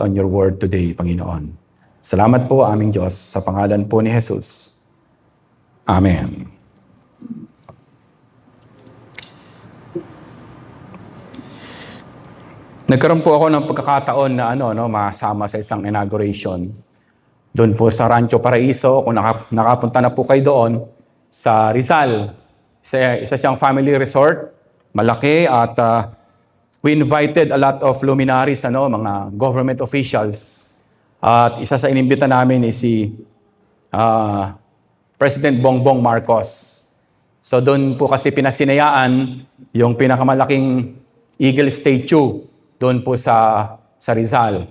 on your word today, Panginoon. Salamat po aming Diyos sa pangalan po ni Jesus. Amen. Nagkaroon po ako ng pagkakataon na masama sa isang inauguration. Doon po sa Rancho Paraiso, kung nakapunta na po kayo doon, sa Rizal. Isa siyang family resort, malaki, at we invited a lot of luminaries, mga government officials. At isa sa inimbita namin is si President Bongbong Marcos. So doon po kasi pinasinayaan yung pinakamalaking eagle statue doon po sa Rizal.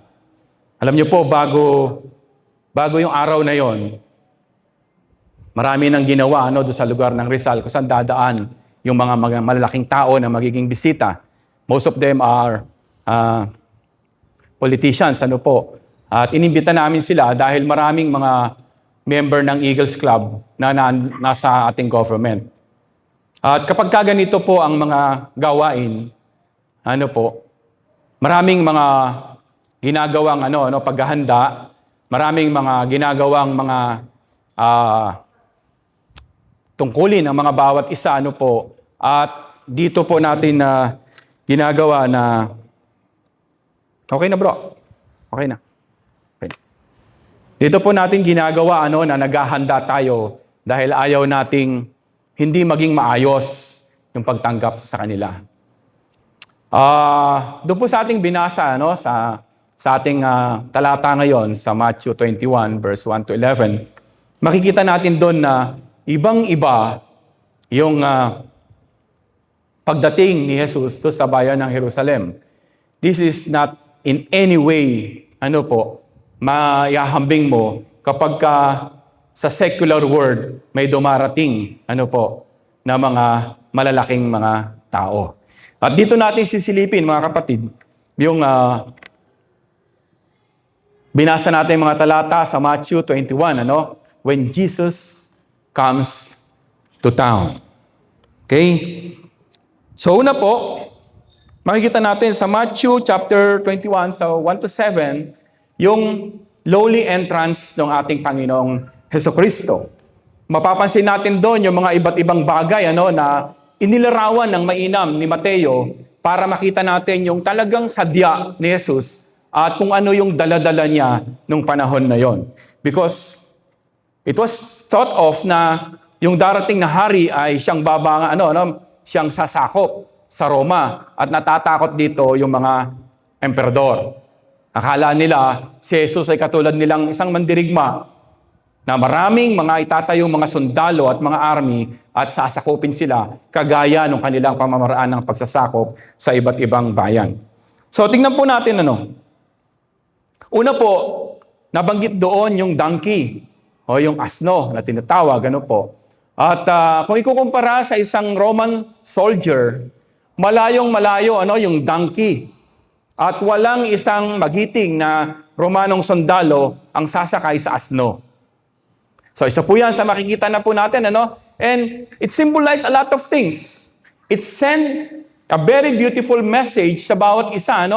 Alam niyo po, bago yung araw na yon, marami nang ginawa doon sa lugar ng Rizal kung saan dadaan yung mga malalaking tao na magiging bisita. Most of them are politicians, At inimbita namin sila dahil maraming mga member ng Eagles Club na nasa ating government. At kapag ganito po ang mga gawain, maraming mga ginagawang paghahanda, maraming mga ginagawang mga tungkulin ng mga bawat isa, At dito po natin ginagawa na okay na bro. Okay na. Okay. Dito po natin ginagawa na naghahanda tayo dahil ayaw nating hindi maging maayos yung pagtanggap sa kanila. Doon po sa ating binasa sa ating talata ngayon sa Matthew 21 verse 1 to 11, makikita natin doon na ibang-iba yung pagdating ni Jesus to sa bayan ng Jerusalem. This is not in any way, mayahambing mo kapag sa secular world may dumarating, na mga malalaking mga tao. At dito natin sisilipin, mga kapatid, yung binasa natin mga talata sa Matthew 21, when Jesus comes to town. Okay? So una po, makikita natin sa Matthew chapter 21, sa 1 to 7, yung lowly entrance ng ating Panginoong Hesukristo. Mapapansin natin doon yung mga iba't ibang bagay na inilarawan ng mainam ni Mateo para makita natin yung talagang sadya ni Jesus at kung ano yung dala-dala niya nung panahon na yon. Because it was thought of na yung darating na hari ay siyang siyang sasakop sa Roma at natatakot dito yung mga emperador. Akala nila si Jesus ay katulad nilang isang mandirigma na maraming mga itatayong mga sundalo at mga army at sasakupin sila kagaya ng kanilang pamamaraan ng pagsasakop sa iba't ibang bayan. So tingnan po natin Una po, nabanggit doon yung donkey o yung asno na tinatawag, At kung ikukumpara sa isang Roman soldier, malayong-malayo yung donkey. At walang isang magiting na Romanong sundalo ang sasakay sa asno. So isa po yan sa makikita na po natin, And it symbolized a lot of things. It sent a very beautiful message sa bawat isa,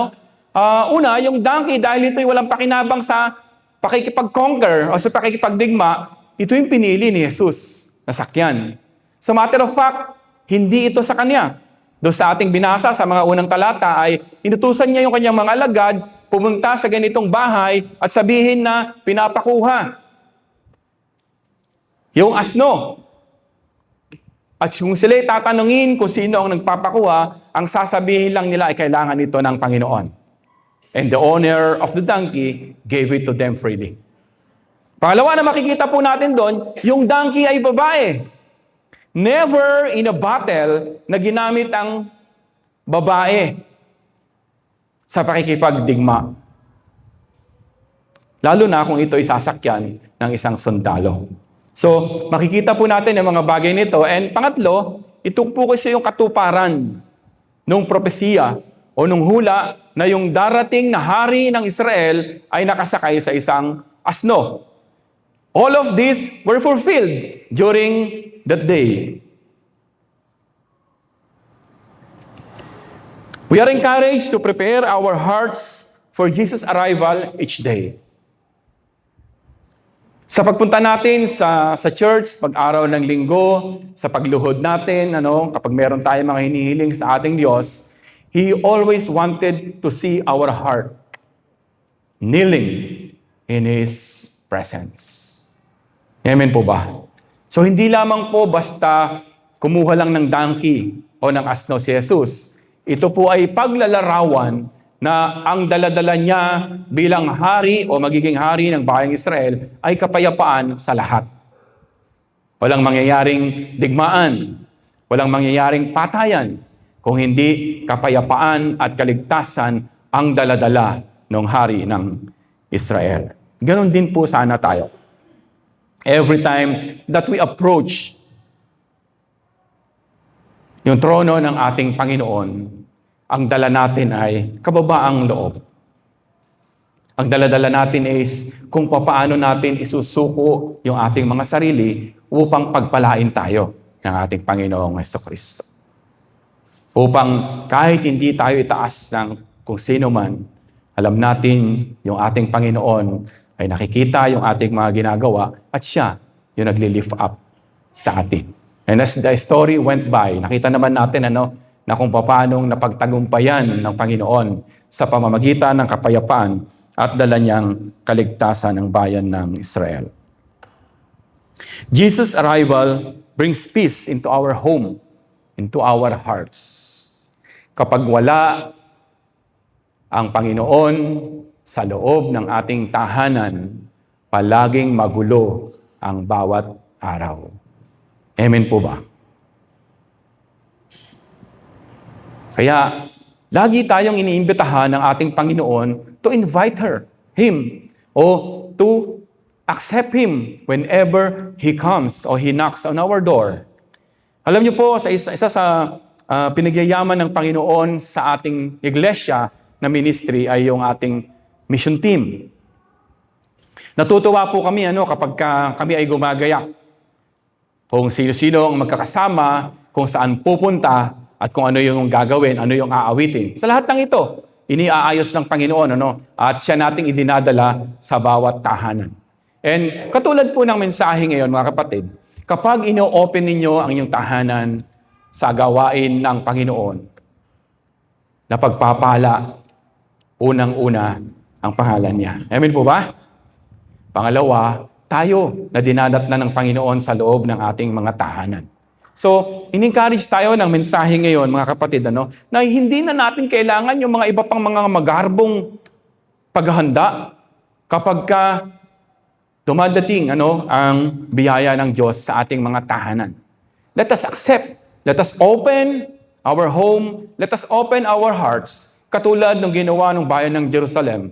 Una, yung donkey, dahil ito'y walang pakinabang sa pakikipag-conquer o sa pakikipagdigma, ito yung pinili ni Jesus na sakyan. As a matter of fact, hindi ito sa kanya. Doon sa ating binasa sa mga unang talata ay inutusan niya yung kanyang mga alagad pumunta sa ganitong bahay at sabihin na pinapakuha yung asno. At kung sila tatanungin kung sino ang nagpapakuha, ang sasabihin lang nila ay kailangan ito ng Panginoon. And the owner of the donkey gave it to them freely. Pangalawa na makikita po natin doon, yung donkey ay babae. Never in a battle na ginamit ang babae sa pakikipagdigma. Lalo na kung ito ay sasakyan ng isang sundalo. So, makikita po natin ang mga bagay nito. And pangatlo, ito po kasi yung katuparan nung propesiya o nung hula na yung darating na hari ng Israel ay nakasakay sa isang asno. All of these were fulfilled during that day. We are encouraged to prepare our hearts for Jesus' arrival each day. Sa pagpunta natin sa church, pag-araw ng linggo, sa pagluhod natin, kapag meron tayong mga hinihiling sa ating Diyos, He always wanted to see our heart kneeling in His presence. Amen po ba? So hindi lamang po basta kumuha lang ng donkey o ng asno si Jesus. Ito po ay paglalarawan na ang daladala niya bilang hari o magiging hari ng bayang Israel ay kapayapaan sa lahat. Walang mangyayaring digmaan, walang mangyayaring patayan, kung hindi kapayapaan at kaligtasan ang daladala ng hari ng Israel. Ganon din po sana tayo. Every time that we approach yung trono ng ating Panginoon, ang dala natin ay kababaang loob. Ang dala-dala natin is kung paano natin isusuko yung ating mga sarili upang pagpalain tayo ng ating Panginoong Jesucristo. Upang kahit hindi tayo itaas ng kung sino man, alam natin yung ating Panginoon ay nakikita yung ating mga ginagawa at siya yung nagli-lift up sa atin. And as the story went by, nakita naman natin na kung paano napagtagumpayan ng Panginoon sa pamamagitan ng kapayapaan at dala niyang kaligtasan ng bayan ng Israel. Jesus' arrival brings peace into our home, into our hearts. Kapag wala ang Panginoon sa loob ng ating tahanan, palaging magulo ang bawat araw. Amen po ba? Kaya, lagi tayong iniimbitahan ng ating Panginoon to invite Him, o to accept Him whenever He comes or He knocks on our door. Alam niyo po, isa sa pinagyayaman ng Panginoon sa ating iglesia na ministry ay yung ating mission team. Natutuwa po kami kapag kami ay gumagayak. Kung sino-sino ang magkakasama, kung saan pupunta, at kung ano yung gagawin, ano yung aawitin. Sa lahat ng ito, iniaayos ng Panginoon, at siya nating idinadala sa bawat tahanan. And katulad po ng mensahe ngayon, mga kapatid, kapag ino-open ninyo ang inyong tahanan sa gawain ng Panginoon, na pagpapala, unang-una ang pangalan niya. Amen po ba? Pangalawa, tayo na dinadatnan ng Panginoon sa loob ng ating mga tahanan. So, in-encourage tayo ng mensahe ngayon, mga kapatid, na hindi na natin kailangan yung mga iba pang mga magarbong paghahanda kapag dumadating ang biyaya ng Diyos sa ating mga tahanan. Let us accept, let us open our home, let us open our hearts, katulad ng ginawa ng bayan ng Jerusalem.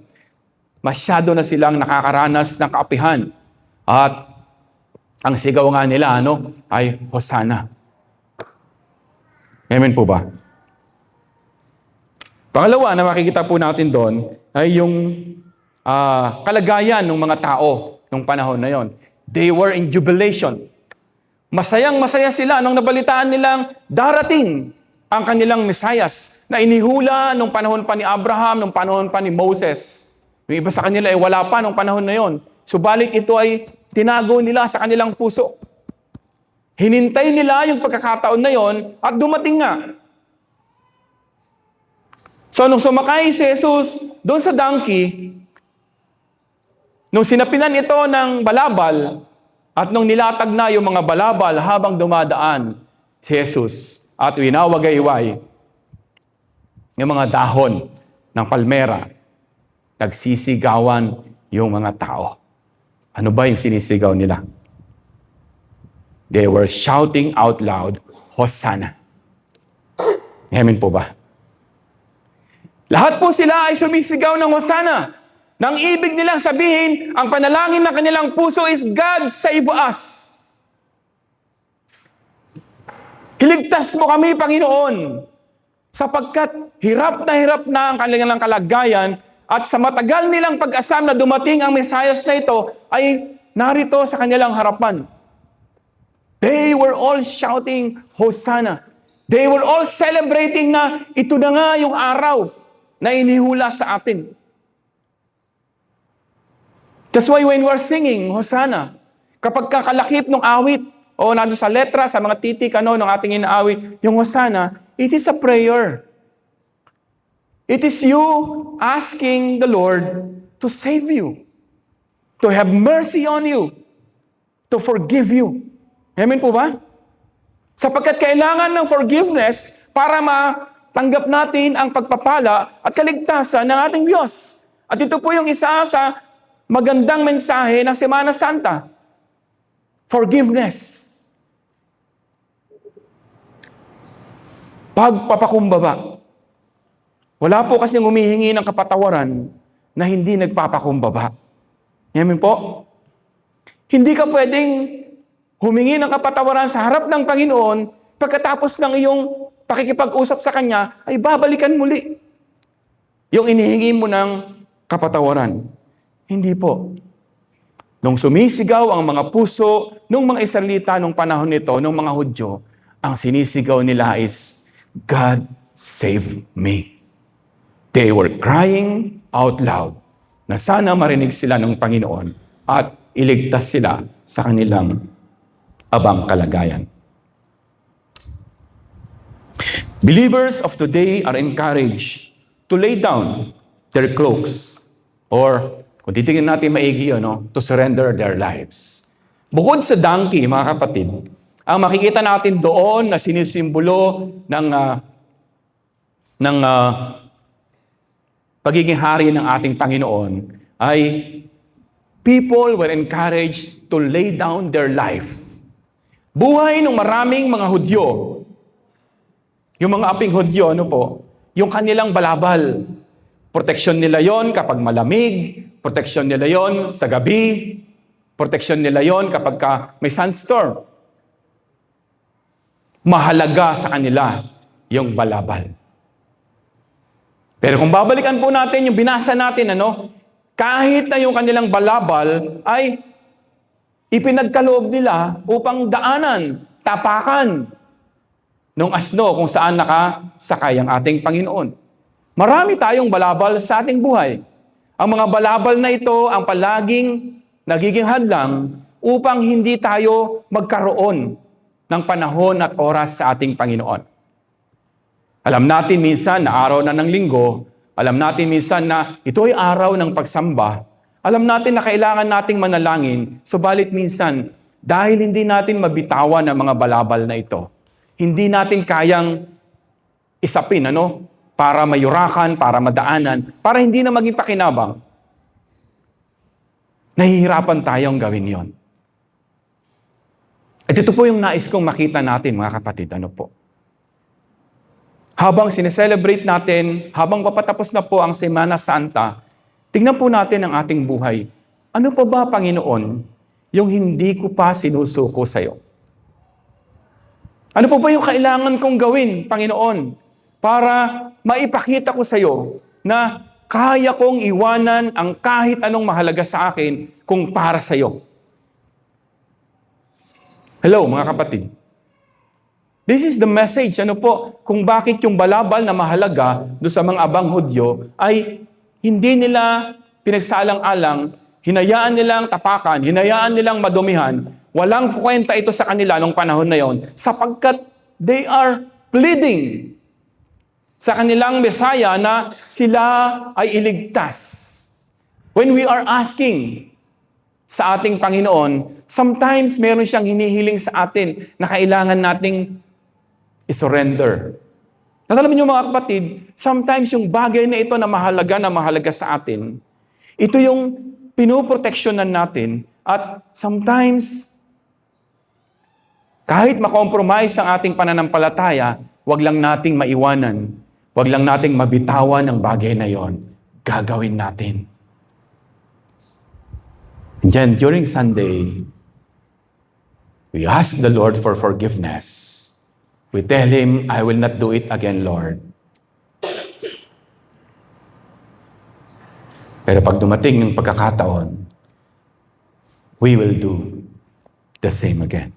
Masyado na silang nakakaranas ng kaapihan. At ang sigaw nga nila ay Hosana. Amen po ba? Pangalawa na makikita po natin doon ay yung kalagayan ng mga tao nung panahon na yon. They were in jubilation. Masayang-masaya sila nung nabalitaan nilang darating ang kanilang Mesiyas na inihula nung panahon pa ni Abraham, nung panahon pa ni Moses. Yung iba sa kanila ay wala pa nung panahon na yon. Subalit ito ay tinago nila sa kanilang puso. Hinintay nila yung pagkakataon na yon at dumating nga. So nung sumakay si Jesus doon sa donkey, nung sinapinan ito ng balabal at nung nilatag na yung mga balabal habang dumadaan si Jesus at winawagayway yung mga dahon ng palmera, nagsisigawan yung mga tao. Ano ba yung sinisigaw nila? They were shouting out loud, Hosanna. Amen po ba? Lahat po sila ay sumisigaw ng Hosanna. Nang ibig nilang sabihin, ang panalangin ng kanilang puso is, God, save us. Iligtas mo kami, Panginoon. Sapagkat hirap na ang kanilang kalagayan at sa matagal nilang pag-asam na dumating ang Mesiyas na ito ay narito sa kanilang harapan. They were all shouting, Hosanna. They were all celebrating na ito na nga yung araw na inihula sa atin. That's why when we're singing, Hosanna, kapag kakalakip ng awit, o nandun sa letra, sa mga titik, ng ating inaawit, yung Hosanna, it is a prayer. It is you asking the Lord to save you, to have mercy on you, to forgive you. Amen po ba? Sapagkat kailangan ng forgiveness para matanggap natin ang pagpapala at kaligtasan ng ating Diyos. At ito po yung isa sa magandang mensahe ng Semana Santa. Forgiveness. Pagpapakumbaba. Wala po kasing humihingi ng kapatawaran na hindi nagpapakumbaba. Amen po? Hindi ka pwedeng humingi ng kapatawaran sa harap ng Panginoon pagkatapos ng iyong pakikipag-usap sa Kanya ay babalikan muli yung inihingi mo ng kapatawaran. Hindi po. Nung sumisigaw ang mga puso nung mga Israelita nung panahon nito, nung mga Hudyo, ang sinisigaw nila is, God save me. They were crying out loud na sana marinig sila ng Panginoon at iligtas sila sa kanilang abang kalagayan. Believers of today are encouraged to lay down their cloaks or, kung titingnan natin maigi yun, to surrender their lives. Bukod sa donkey, mga kapatid, ang makikita natin doon na sinisimbolo ng pagiging hari ng ating Panginoon ay people were encouraged to lay down their life. Buhay ng maraming mga Hudyo, yung mga aping Hudyo, yung kanilang balabal. Proteksyon nila yon kapag malamig, proteksyon nila yon sa gabi, proteksyon nila yon kapag may sunstorm. Mahalaga sa kanila yung balabal. Pero kung babalikan po natin yung binasa natin, kahit na yung kanilang balabal ay ipinagkaloob nila upang daanan, tapakan ng asno kung saan nakasakay ang ating Panginoon. Marami tayong balabal sa ating buhay. Ang mga balabal na ito ang palaging nagiging hadlang upang hindi tayo magkaroon ng panahon at oras sa ating Panginoon. Alam natin minsan na araw na ng linggo, alam natin minsan na ito ay araw ng pagsamba, alam natin na kailangan nating manalangin, subalit minsan, dahil hindi natin mabitawan ang mga balabal na ito, hindi natin kayang isapin, para mayurakan, para madaanan, para hindi na maging pakinabang. Nahihirapan tayong gawin yon. At ito po yung nais kong makita natin, mga kapatid. Habang sineselebrate natin, habang papatapos na po ang Semana Santa, tingnan po natin ang ating buhay. Ano pa ba, Panginoon, yung hindi ko pa sinusuko sa iyo? Ano po ba yung kailangan kong gawin, Panginoon, para maipakita ko sa iyo na kaya kong iwanan ang kahit anong mahalaga sa akin kung para sa iyo? Hello, mga kapatid. This is the message, kung bakit yung balabal na mahalaga do sa mga abang Hudyo ay hindi nila pinagsalang-alang, hinayaan nilang tapakan, hinayaan nilang madumihan, walang kwenta ito sa kanila nung panahon na yon, sapagkat they are pleading sa kanilang Mesaya na sila ay iligtas. When we are asking sa ating Panginoon, sometimes meron siyang hinihiling sa atin na kailangan nating isurrender. At alam niyo mga kapatid, sometimes yung bagay na ito na mahalaga sa atin, ito yung pinoproteksyonan natin at sometimes, kahit makompromise ang ating pananampalataya, wag lang nating maiwanan, wag lang nating mabitawan ang bagay na yon. Gagawin natin. And then, during Sunday, we ask the Lord for forgiveness. We tell Him, I will not do it again, Lord. Pero pag dumating ng pagkakataon, we will do the same again.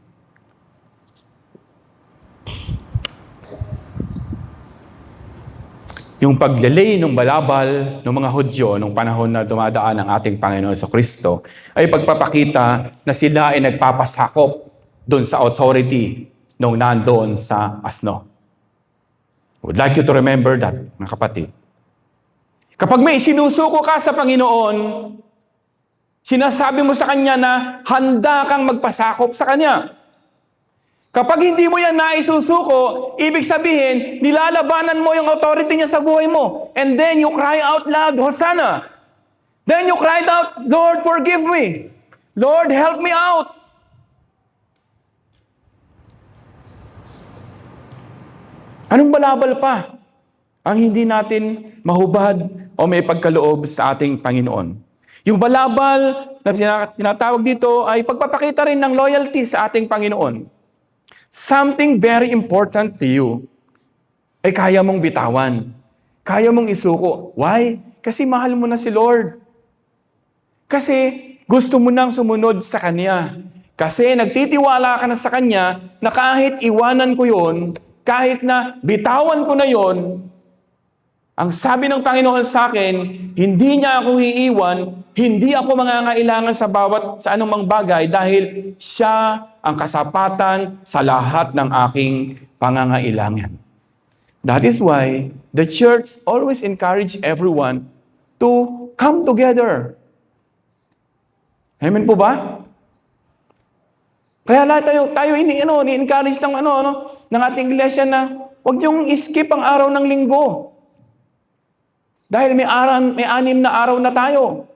Yung paglilay ng balabal ng mga Hudyo nung panahon na dumadaan ang ating Panginoon sa Kristo ay pagpapakita na sila ay nagpapasakop doon sa authority nung nandoon sa asno. I would like you to remember that, mga kapatid. Kapag may isinusuko ka sa Panginoon, sinasabi mo sa Kanya na handa kang magpasakop sa Kanya. Kapag hindi mo yan naisusuko, ibig sabihin, nilalabanan mo yung authority niya sa buhay mo. And then you cry out loud, Hosanna. Then you cried out, Lord, forgive me. Lord, help me out. Anong balabal pa ang hindi natin mahubad o may pagkaloob sa ating Panginoon? Yung balabal na tinatawag dito ay pagpapakita rin ng loyalty sa ating Panginoon. Something very important to you ay kaya mong bitawan. Kaya mong isuko. Why? Kasi mahal mo na si Lord. Kasi gusto mo nang sumunod sa Kanya. Kasi nagtitiwala ka na sa Kanya na kahit iwanan ko yon, kahit na bitawan ko na yon, ang sabi ng Panginoon sa akin, hindi niya ako iiwan, hindi ako mangangailangan sa anumang bagay dahil siya ang kasapatan sa lahat ng aking pangangailangan. That is why the church always encourage everyone to come together. Amen po ba? Kaya lahat tayo ni-encourage ng ating iglesia na huwag niyong skip ang araw ng linggo. Dahil may 6 na araw na tayo.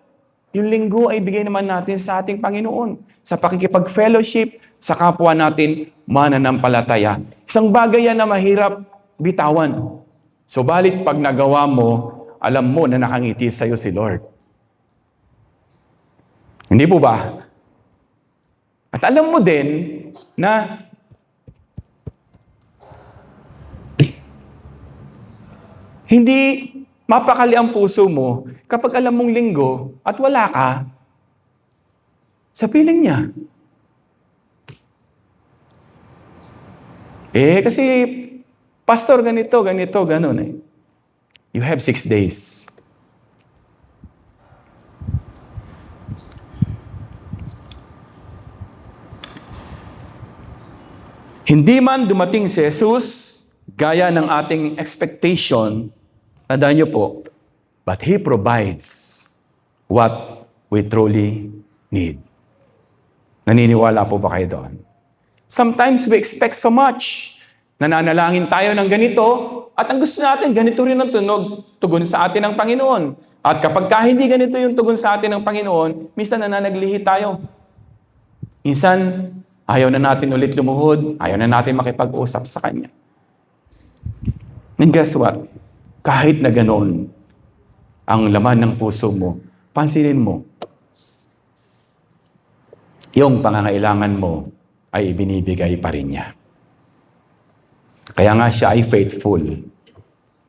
Yung linggo ay bigay naman natin sa ating Panginoon. Sa pakikipag-fellowship sa kapwa natin mananampalataya. Isang bagay yan na mahirap bitawan. Subalit pag nagawa mo, alam mo na nakangiti sa iyo si Lord. Hindi po ba? At alam mo din na hindi mapakali ang puso mo kapag alam mong linggo at wala ka sa piling niya. Kasi pastor ganito, ganun eh. You have 6 days. Hindi man dumating si Jesus gaya ng ating expectation, tandaan niyo po, but He provides what we truly need. Naniniwala po ba kayo doon? Sometimes we expect so much. Nananalangin tayo ng ganito, at ang gusto natin, ganito rin ang tugon sa atin ng Panginoon. At kapag hindi ganito yung tugon sa atin ng Panginoon, minsan nananaglihi tayo. Minsan, ayaw na natin ulit lumuhod, ayaw na natin makipag-usap sa Kanya. And guess what? Kahit na ganoon ang laman ng puso mo, pansinin mo, yung pangangailangan mo ay ibinibigay pa rin niya. Kaya nga siya ay faithful.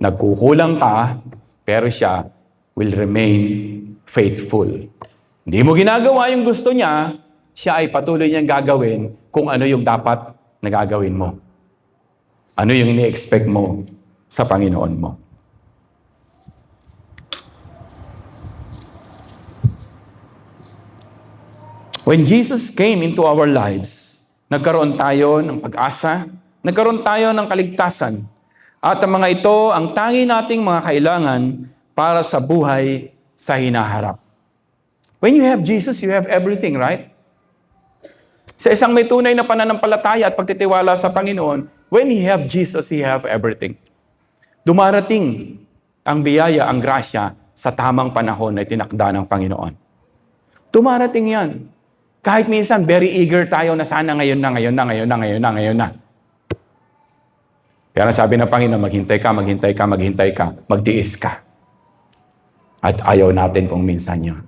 Nagkukulang ka, pero siya will remain faithful. Hindi mo ginagawa yung gusto niya, siya ay patuloy niyang gagawin kung ano yung dapat na gagawin mo. Ano yung ini-expect mo sa Panginoon mo. When Jesus came into our lives, nagkaroon tayo ng pag-asa, nagkaroon tayo ng kaligtasan. At ang mga ito, ang tangi nating mga kailangan para sa buhay sa hinaharap. When you have Jesus, you have everything, right? Sa isang may tunay na pananampalataya at pagtitiwala sa Panginoon, when you have Jesus, you have everything. Dumarating ang biyaya, ang grasya sa tamang panahon na tinakda ng Panginoon. Dumarating yan. Kahit minsan, very eager tayo na sana ngayon na. Pero sabi ng Panginoon, maghintay ka, magtiis ka. At ayaw natin kung minsan yun.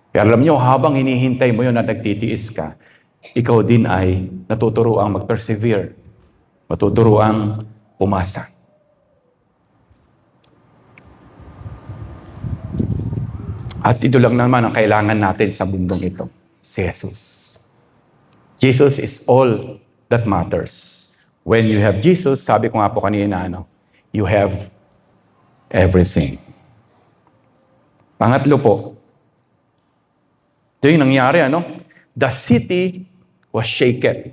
Pero alam nyo, habang hinihintay mo yun at nagtitiis ka, ikaw din ay natuturuang mag-persevere. Matuturuang umasa. At ito lang naman ang kailangan natin sa mundong ito. Si Jesus. Jesus is all that matters. When you have Jesus, sabi ko nga po kanina, you have everything. Pangatlo po, ito yung nangyari, The city was shaken.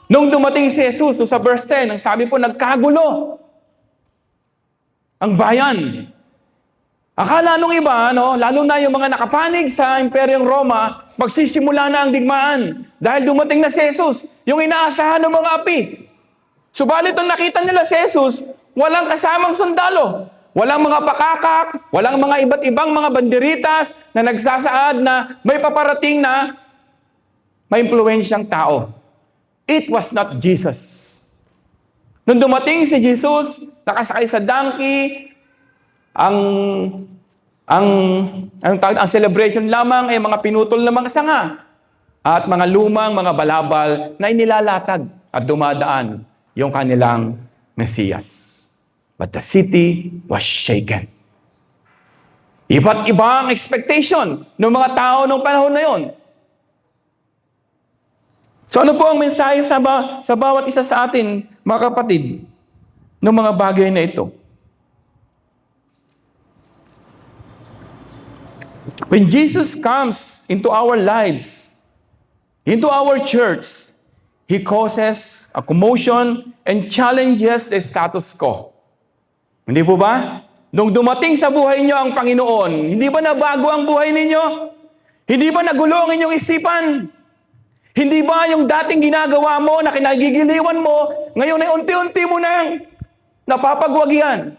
Nung dumating si Jesus, sa verse 10, ang sabi po, nagkagulo ang bayan. Akala nung iba, lalo na yung mga nakapanig sa Imperyong Roma, magsisimula na ang digmaan. Dahil dumating na si Jesus, yung inaasahan ng mga api. Subalit nung nakita nila si Jesus, walang kasamang sundalo. Walang mga pakakak, walang mga iba't ibang mga banderitas na nagsasaad na may paparating na may impluwensyang tao. It was not Jesus. Nung dumating si Jesus, nakasakay sa donkey, ang celebration lamang ay mga pinutol na mga sanga at mga lumang mga balabal na inilalatag at dumadaan yung kanilang Mesiyas. But the city was shaken. Iba't ibang expectation ng mga tao noong panahon na yon. So ano po ang mensahe sa bawat isa sa atin, mga kapatid, ng mga bagay na ito? When Jesus comes into our lives, into our church, He causes a commotion and challenges the status quo. Hindi po ba? Nung dumating sa buhay niyo ang Panginoon, hindi ba nabago ang buhay ninyo? Hindi ba nagulo ang inyong isipan? Hindi ba yung dating ginagawa mo na kinagigiliwan mo, ngayon ay unti-unti mo nang napapagwagyan?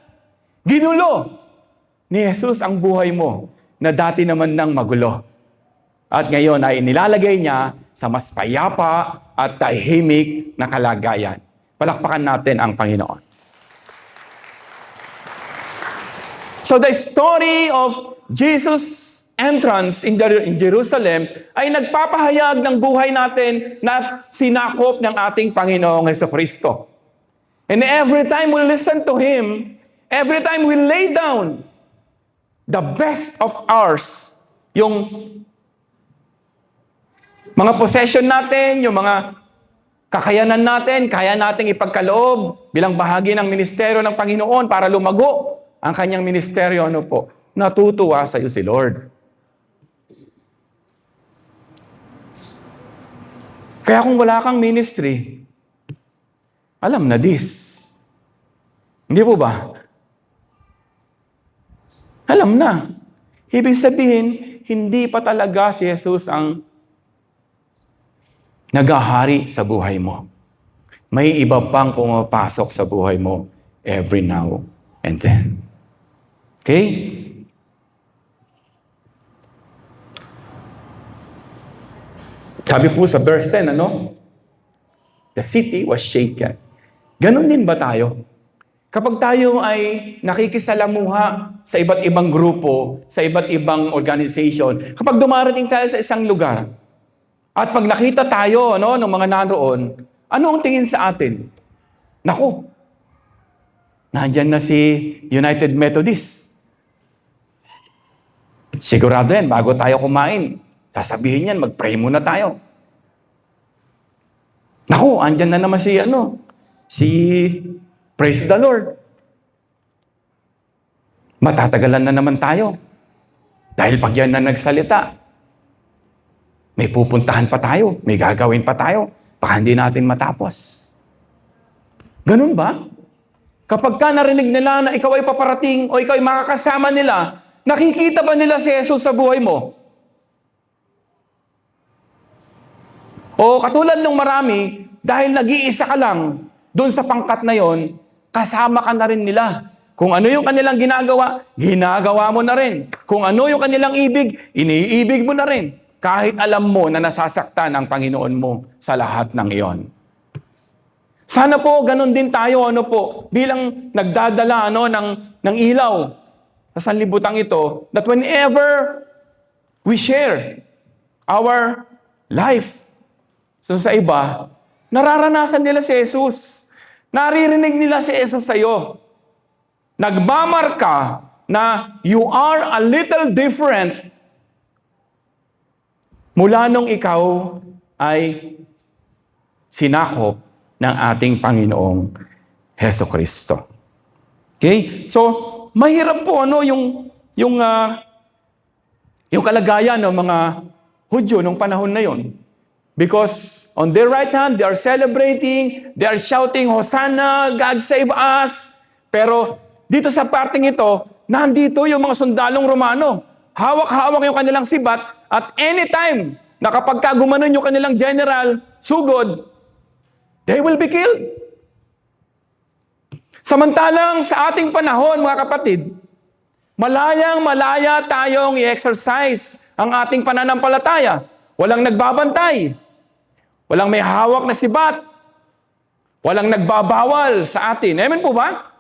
Ginulo ni Jesus ang buhay mo na dati naman nang magulo. At ngayon ay nilalagay niya sa mas payapa at tahimik na kalagayan. Palakpakan natin ang Panginoon. So the story of Jesus' entrance in Jerusalem ay nagpapahayag ng buhay natin na sinakop ng ating Panginoong Jesucristo. And every time we listen to Him, every time we lay down the best of ours, yung mga possession natin, yung mga kakayanan natin, kaya nating ipagkaloob bilang bahagi ng ministeryo ng Panginoon para lumago ang kanyang ministeryo, natutuwa sa iyo si Lord. Kaya kung wala kang ministry, alam na this. Hindi po ba? Alam na. Ibig sabihin, hindi pa talaga si Jesus ang nagahari sa buhay mo. May iba pang pumapasok sa buhay mo every now and then. Okay? Sabi po sa verse 10, The city was shaken. Ganon din ba tayo? Kapag tayo ay nakikisalamuha sa iba't ibang grupo, sa iba't ibang organization, kapag dumarating tayo sa isang lugar, at pag nakita tayo ng mga naroon, ano ang tingin sa atin? Naku, nandyan na si United Methodist. Sigurado yan, bago tayo kumain, sasabihin yan, mag-pray muna tayo. Naku, andyan na naman si Praise the Lord. Matatagalan na naman tayo. Dahil pag yan na nagsalita, may pupuntahan pa tayo, may gagawin pa tayo, baka hindi natin matapos. Ganun ba? Kapag ka narinig nila na ikaw ay paparating o ikaw ay makakasama nila, nakikita ba nila si Jesus sa buhay mo? O katulad ng marami, dahil nag-iisa ka lang, doon sa pangkat na yon, kasama ka na rin nila. Kung ano yung kanilang ginagawa mo na rin. Kung ano yung kanilang ibig, iniibig mo na rin. Kahit alam mo na nasasaktan ang Panginoon mo sa lahat ng iyon. Sana po, ganun din tayo, bilang nagdadala, ng ilaw sa sanlibutan ito, that whenever we share our life sa iba, nararanasan nila si Jesus. Naririnig nila si Jesus sa iyo. Nagmamarka na you are a little different mula nung ikaw ay sinakop ng ating Panginoong Hesukristo. Okay? So, mahirap po yung kalagayan ng mga Hudyo nung panahon na yon. Because on their right hand, they are celebrating, they are shouting, Hosanna, God save us. Pero dito sa parting ito, nandito yung mga sundalong Romano. Hawak-hawak yung kanilang sibat at anytime na kapag gumanon yung kanilang general, sugod, they will be killed. Samantalang sa ating panahon, mga kapatid, malayang-malaya tayong i-exercise ang ating pananampalataya. Walang nagbabantay. Walang may hawak na sibat. Walang nagbabawal sa atin. Amen po ba?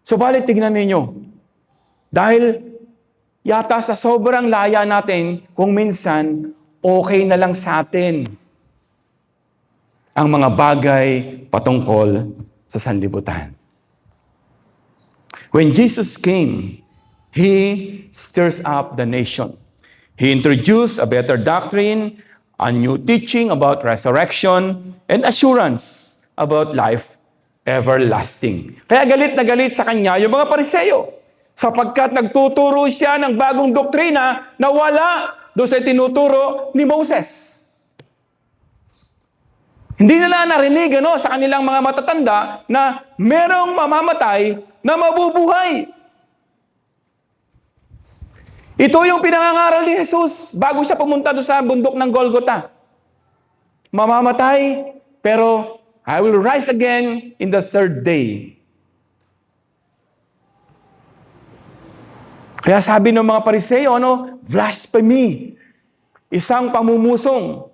Subalit tignan ninyo. Dahil yata sa sobrang laya natin, kung minsan, okay na lang sa atin ang mga bagay patungkol sa sanlibutan. When Jesus came, He stirs up the nation. He introduced a better doctrine, a new teaching about resurrection, and assurance about life everlasting. Kaya galit na galit sa kanya yung mga Pariseo, sapagkat nagtuturo siya ng bagong doktrina na wala doon sa tinuturo ni Moses. Hindi nila narinig sa kanilang mga matatanda na merong mamamatay na mabubuhay. Ito yung pinangangaral ni Jesus bago siya pumunta doon sa bundok ng Golgotha. Mamamatay, pero I will rise again in the third day. Kaya sabi ng mga Pariseo, blasphemy. Isang pamumusong.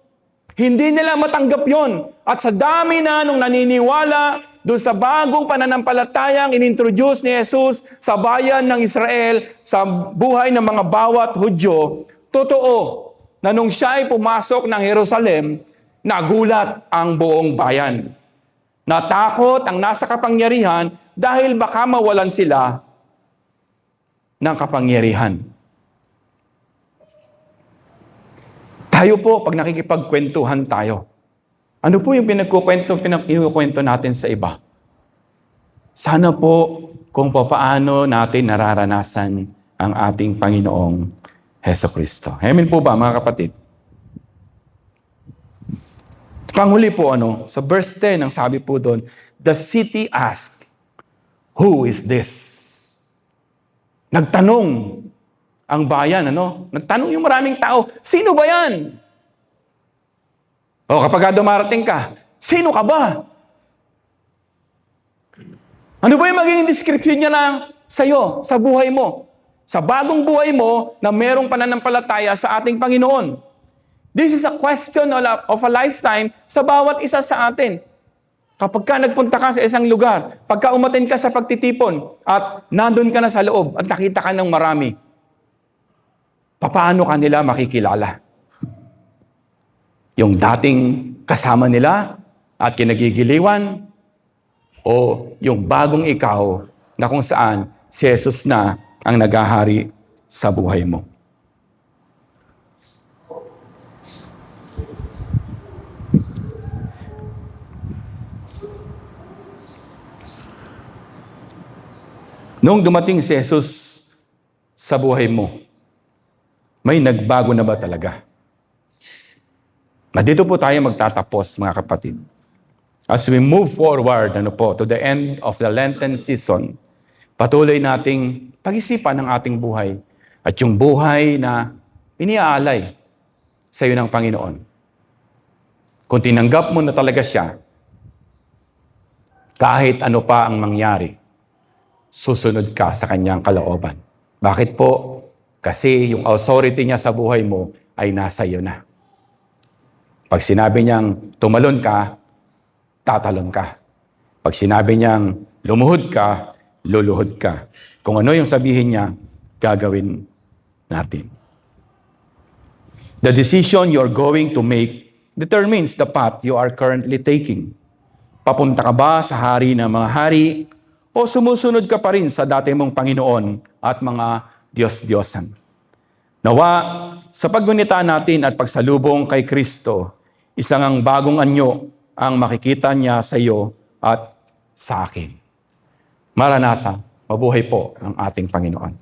Hindi nila matanggap yon. At sa dami na nung naniniwala doon sa bagong pananampalatayang inintroduce ni Jesus sa bayan ng Israel, sa buhay ng mga bawat Hudyo, totoo na nung siya ay pumasok ng Jerusalem, nagulat ang buong bayan. Natakot ang nasa kapangyarihan dahil baka mawalan sila ng kapangyarihan. Tayo po, pag nakikipagkwentuhan tayo, ano po yung pinagkukwento natin sa iba? Sana po kung paano natin nararanasan ang ating Panginoong Hesukristo. Amen po ba, mga kapatid? Panghuli po, sa verse 10, ang sabi po doon, the city asked, who is this? Nagtanong ang bayan, Nagtanong yung maraming tao, sino ba yan? O kapag dumarating ka, sino ka ba? Ano ba yung magiging description niya lang sa'yo, sa buhay mo? Sa bagong buhay mo na merong pananampalataya sa ating Panginoon. This is a question of a lifetime sa bawat isa sa atin. Kapag ka nagpunta ka sa isang lugar, pagka umaten ka sa pagtitipon at nandun ka na sa loob at nakita ka ng marami, paano ka nila makikilala? Yung dating kasama nila at kinagigiliwan o yung bagong ikaw na kung saan si Jesus na ang naghahari sa buhay mo. Noong dumating si Jesus sa buhay mo, may nagbago na ba talaga? Dito po tayo magtatapos, mga kapatid. As we move forward to the end of the Lenten season, patuloy nating pag-isipan ng ating buhay at yung buhay na iniaalay sa iyo ng Panginoon. Kung tinanggap mo na talaga siya, kahit ano pa ang mangyari, susunod ka sa kanyang kalooban. Bakit po? Kasi yung authority niya sa buhay mo ay nasa iyo na. Pag sinabi niyang tumalon ka, tatalon ka. Pag sinabi niyang lumuhod ka, luluhod ka. Kung ano yung sabihin niya, gagawin natin. The decision you're going to make determines the path you are currently taking. Papunta ka ba sa hari ng mga hari o sumusunod ka pa rin sa dati mong Panginoon at mga Diyos-Diyosan? Nawa, sa paggunita natin at pagsalubong kay Kristo, isang ang bagong anyo ang makikita niya sa iyo at sa akin. Maranatha, Mabuhay po ang ating Panginoon.